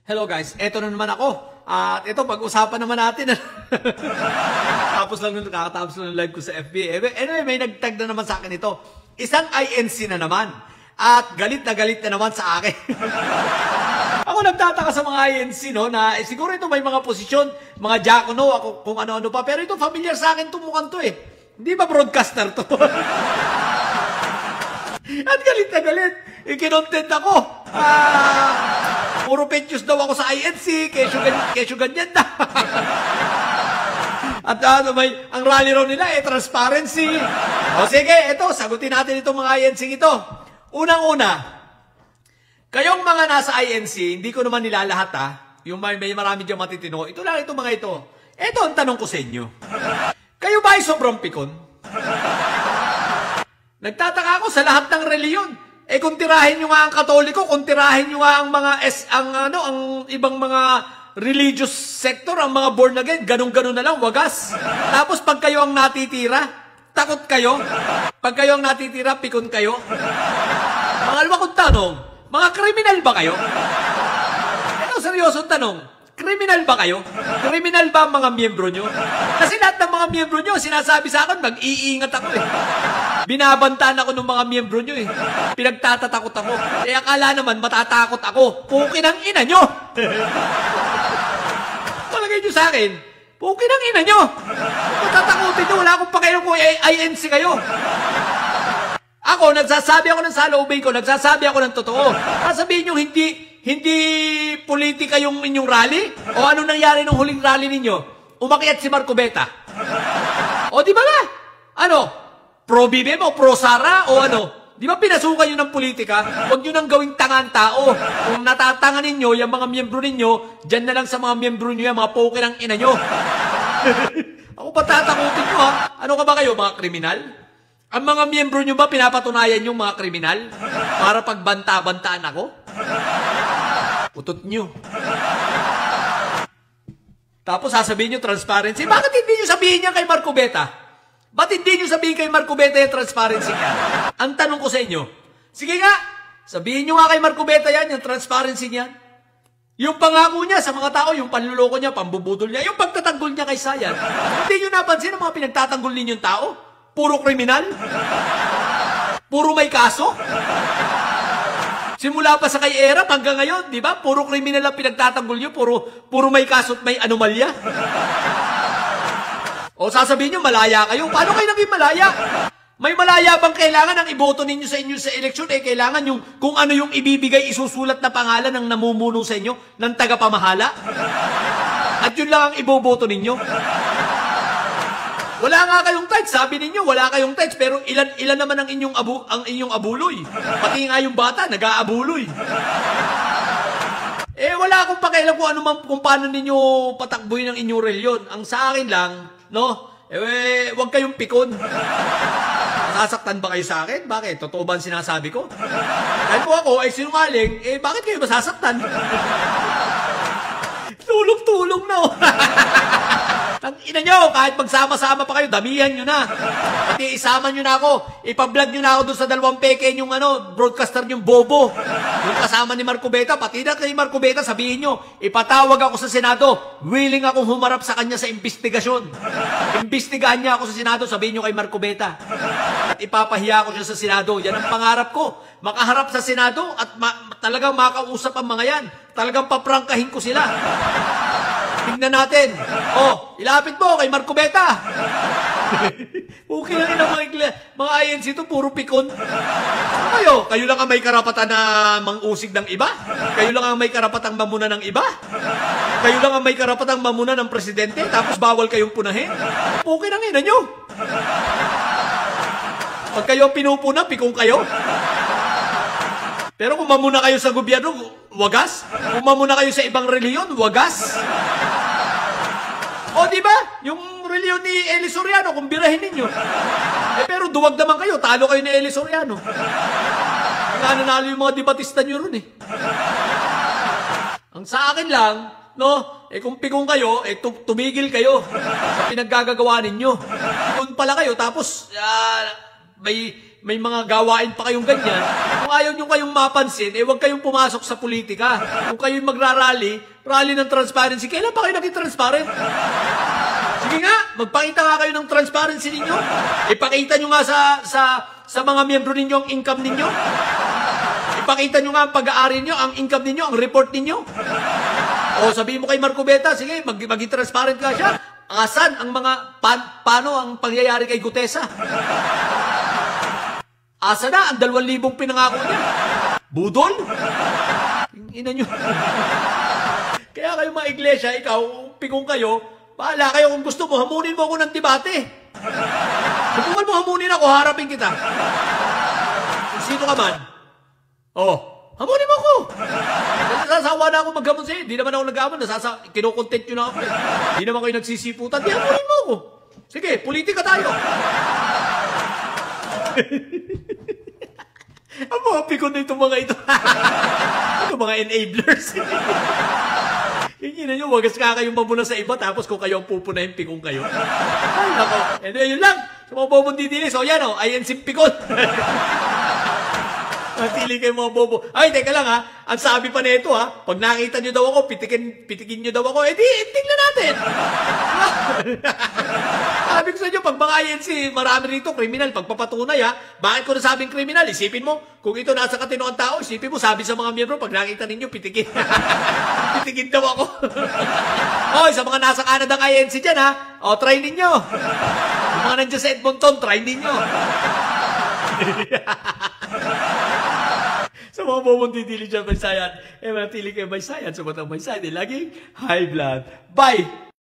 Hello guys, eto na naman ako. At ito, pag-usapan naman natin. Tapos lang nung kakatapos ng live ko sa FB. Anyway, may nagtag na naman sa akin ito. Isang INC na naman. At galit na naman sa akin. Ako nagtataka sa mga INC, no, na siguro ito may mga posisyon, mga diakono, ako kung ano-ano pa. Pero ito, familiar sa akin itong mukhang to eh. Hindi ba broadcaster to? At galit na galit. Ikinontent ako. Puro petyos daw ako sa INC. Kesyo ganyan na. At ang rally raw nila transparency. O sige, ito, sagutin natin itong mga INC ito. Unang-una, kayong mga nasa INC, hindi ko naman nilalahat yung may marami dyan matitino. Ito lang, itong mga ito. Ito ang tanong ko sa inyo. Kayo ba ay sobrang pikon? Nagtataka ako sa lahat ng reliyon. Kung tirahin nyo nga ang Katoliko, kung tirahin nyo nga ang mga ang ibang mga religious sector, ang mga born again, ganun-ganun na lang, wagas. Tapos pag kayo ang natitira, takot kayo. Pag kayo ang natitira, pikon kayo. Pangalawa kong tanong, mga kriminal ba kayo? Ito, seryosong tanong. Kriminal ba kayo? Kriminal ba ang mga miyembro nyo? Kasi lahat ng mga miyembro nyo, sinasabi sa akin, mag-iingat ako eh. Binabantaan ako ng mga miyembro nyo eh. Pinagtatatakot ako. Akala naman, matatakot ako. Pukin ang ina nyo! Palagay nyo sa akin, pukin ang ina nyo! Matatakutin nyo, wala akong pakialam kung INC kayo. Ako, nagsasabi ako ng saloobin ko, nagsasabi ako ng totoo. Sasabihin nyo, hindi politika yung inyong rally? O ano nangyari nung huling rally ninyo? Umakyat si Marco Beta. O di ba nga? Ano? Pro-BBM o pro-Sara? O ano? Di ba pinasukan nyo ng politika? Huwag nyo nang gawing tangan tao. Kung natatangan ninyo, yung mga miyembro ninyo, dyan na lang sa mga miyembro nyo, yung mga poker ng ina nyo. Ako patatakutin nyo ha? Ano ka ba kayo, mga kriminal? Ang mga miyembro nyo ba pinapatunayan yung mga kriminal? Para pagbanta-bantaan ako? Utot nyo. Tapos sasabihin nyo transparency. Bakit hindi nyo sabihin niya kay Marco Beta? Ba't hindi nyo sabihin kay Marco Beta yung transparency niya? Ang tanong ko sa inyo, sige nga, sabihin nyo nga kay Marco Beta yan, yung transparency niya. Yung pangako niya sa mga tao, yung panluloko niya, pambubudol niya, yung pagtatanggol niya kay Sayan. Hindi nyo napansin ang mga pinagtatanggol ninyong tao? Puro kriminal? Puro may kaso? Simula pa sa kay Erap hanggang ngayon, di ba? Puro kriminal ang pinagtatanggol nyo, puro may kaso at may anomalya. O sasabihin nyo, malaya kayo. Paano kayo naging malaya? May malaya bang kailangan ang iboto ninyo sa inyo sa eleksyon? Kailangan yung, kung ano yung ibibigay, isusulat na pangalan ng namumuno sa inyo, ng tagapamahala? At yun lang ang iboboto ninyo? Wala nga kayong tights, sabi ninyo, wala kayong tights, pero ilan naman ang inyong abuloy. Pati nga yung bata, nag-aabuloy. Wala akong pakialam kung paano ninyo patakbuhin ang inyong reliyon. Ang sa akin lang, no, wag kayong pikon. Masasaktan ba kayo sa akin? Bakit? Totoo ba ang sinasabi ko? Kahit po ako ay sinungaling, bakit kayo masasaktan? Tulong-tulong na. Ang ina nyo, kahit magsama-sama pa kayo, damihan nyo na. Pati isama nyo na ako. Ipa-vlog nyo na ako doon sa 2 peke yung broadcaster yung bobo. Yung kasama ni Marco Beta, pati na kay Marco Beta, sabihin nyo, ipatawag ako sa Senado. Willing akong humarap sa kanya sa investigasyon. Imbestigahan niya ako sa Senado, sabihin nyo kay Marco Beta. At ipapahiya ko siya sa Senado. Yan ang pangarap ko. Makaharap sa Senado at talagang makausap ang mga yan. Talagang paprangkahin ko sila. Tingnan natin. Ilapit mo kay Marco Beta. Okay lang yun mga INC ito, puro pikon. Kayo lang ang may karapatan na mangusig ng iba? Kayo lang ang may karapatang mamuna ng iba? Kayo lang ang may karapatang mamuna ng presidente, tapos bawal kayong punahin? Okay lang yun, nyo. Pag kayo pinupuna, pikong kayo. Pero kung mamuna kayo sa gobyerno, wagas. Kung mamuna kayo sa ibang reliyon, wagas. O di ba? Yung reliyon ni Eli Soriano, kung birahin ninyo. Pero duwag naman kayo, talo kayo ni Eli Soriano. Nanalo yung mga debatista nyo ron eh. Ang sa akin lang, no, kung pikong kayo, tumigil kayo sa pinaggagawa ninyo. Pikong pala kayo, tapos may may mga gawain pa kayong ganyan. Kung ayaw nyo kayong mapansin, eh huwag kayong pumasok sa politika. Kung kayo'y magrarally, rally ng transparency, kailan pa kayo naging transparent? Sige nga, magpakita nga kayo ng transparency ninyo. Ipakita nyo nga sa mga miyembro ninyo ang income ninyo. Ipakita nyo nga ang pag-aari nyo, ang income ninyo, ang report ninyo. O sabihin mo kay Marco Beta, sige, maging transparent ka siya. Asan ang mga, paano ang pangyayari kay Gutesa? Asa na ang 2,000 pinangako niya? Budol? Ina nyo. Kaya kayo mga iglesia, ikaw, pigong kayo, bahala kayo kung gusto mo, hamunin mo ako ng debate. Subukan mo hamunin ako, harapin kita. Kung sino ka man. Hamunin mo ako. Nasasawa na ako maghamon sa'yo. Hindi naman ako nag-hamon. Kinokontent nyo na ako. Hindi naman kayo nagsisiputan. Di, hamunin mo ako. Sige, politika tayo. Ang mga pikon na itong mga ito. Ito mga enablers. Hingin na nyo, wagas ka kayong mamuna sa iba, tapos kung kayo ang pupunahin, pikon kayo. Ay, nako. Anyway, yun lang. Sa mga bobong didilis. O yan o, ayan si pikon. Matili kayo mga bobo. Ay, teka lang ha. Ang sabi pa nito ha, pag nakita nyo daw ako, pitikin nyo daw ako, edi, tingnan natin. Sabi ko sa inyo, pag mga INC, marami rito, kriminal, pagpapatunay ha. Bakit ko nasabing kriminal? Isipin mo, kung ito nasa katinoang tao, isipin mo, sabi sa mga miyembro, pag nakita ninyo, pitikin. Pitikin daw ako. Sa mga nasa Canada ng INC dyan ha, try ninyo. Yung mga nandiyan sa Edmonton, try ninyo. Sa mga bobong didili dyan, may sayan. Manatili kayo may sayan. Sa batang may sayan, laging high blood. Bye!